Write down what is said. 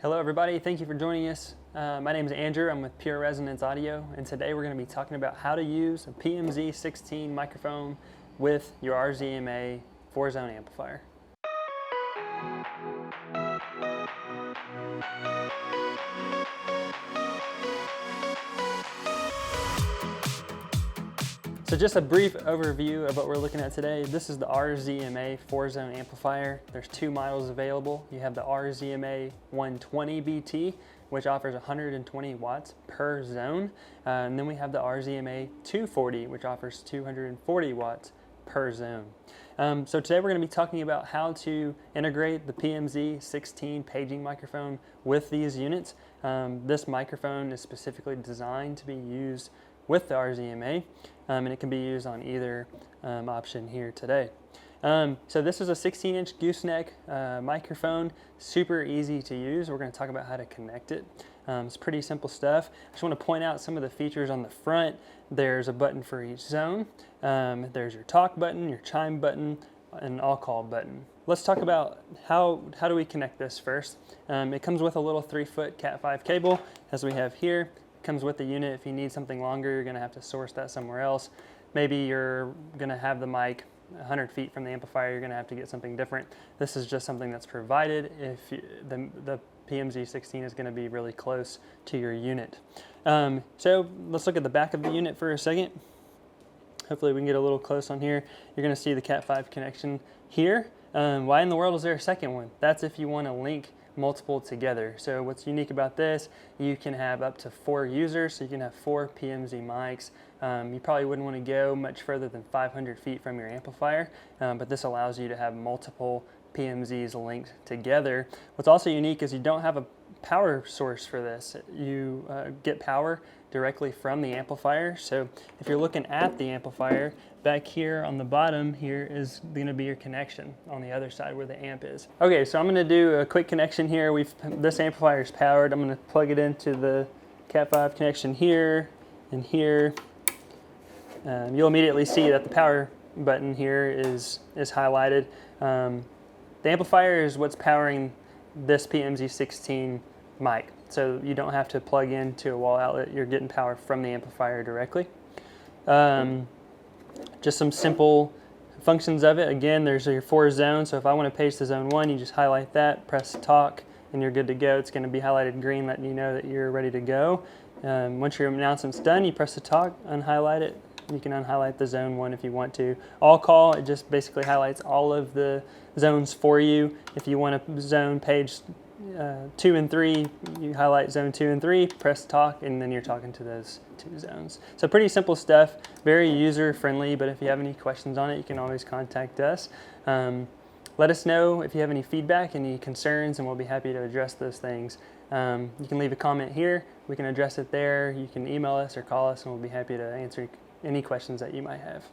Hello everybody, thank you for joining us. My name is Andrew, I'm with Pure Resonance Audio, and today we're going to be talking about how to use a PMZ16 microphone with your RZMA 4-zone amplifier. So just a brief overview of what we're looking at today. This is the RZMA 4-zone amplifier. There's two models available. You have the RZMA120BT, which offers 120 watts per zone. And then we have the RZMA240, which offers 240 watts per zone. So today we're going to be talking about how to integrate the PMZ16 paging microphone with these units. This microphone is specifically designed to be used with the RZMA, and it can be used on either option here today. So this is a 16-inch gooseneck microphone, super easy to use. We're going to talk about how to connect it. It's pretty simple stuff. I just want to point out some of the features on the front. There's a button for each zone. There's your talk button, your chime button, and all call button. Let's talk about how do we connect this first. It comes with a little 3-foot Cat5 cable, as we have here. Comes with the unit. If you need something longer, you're going to have to source that somewhere else. Maybe you're going to have the mic 100 feet from the amplifier, you're going to have to get something different. This is just something that's provided if the PMZ16 is going to be really close to your unit. So let's look at the back of the unit for a second. Hopefully we can get a little close on here. You're going to see the Cat5 connection here. Why in the world is there a second one? That's if you want to link multiple together. So what's unique about this, you can have up to 4 users, so you can have 4 PMZ mics. You probably wouldn't want to go much further than 500 feet from your amplifier, but this allows you to have multiple PMZs linked together. What's also unique is you don't have a power source for this. You get power directly from the amplifier. So if you're looking at the amplifier, back here on the bottom here is going to be your connection on the other side where the amp is. Okay, so I'm going to do a quick connection here. This amplifier is powered. I'm going to plug it into the Cat5 connection here and here. You'll immediately see that the power button here is highlighted. The amplifier is what's powering this PMZ16 mic. So you don't have to plug into a wall outlet. You're getting power from the amplifier directly. Just some simple functions of it. Again, there's your 4 zones. So if I want to page to zone 1, you just highlight that, press talk, and you're good to go. It's going to be highlighted green, letting you know that you're ready to go. Once your announcement's done, you press the talk, unhighlight it. You can unhighlight the zone 1 if you want to. All call, it just basically highlights all of the zones for you. If you want to zone page 2 and 3, you highlight zone 2 and 3, press talk, and then you're talking to those 2 zones. So pretty simple stuff, very user friendly, but if you have any questions on it, you can always contact us. Let us know if you have any feedback, any concerns, and we'll be happy to address those things. You can leave a comment here, we can address it there. You can email us or call us, and we'll be happy to answer any questions that you might have.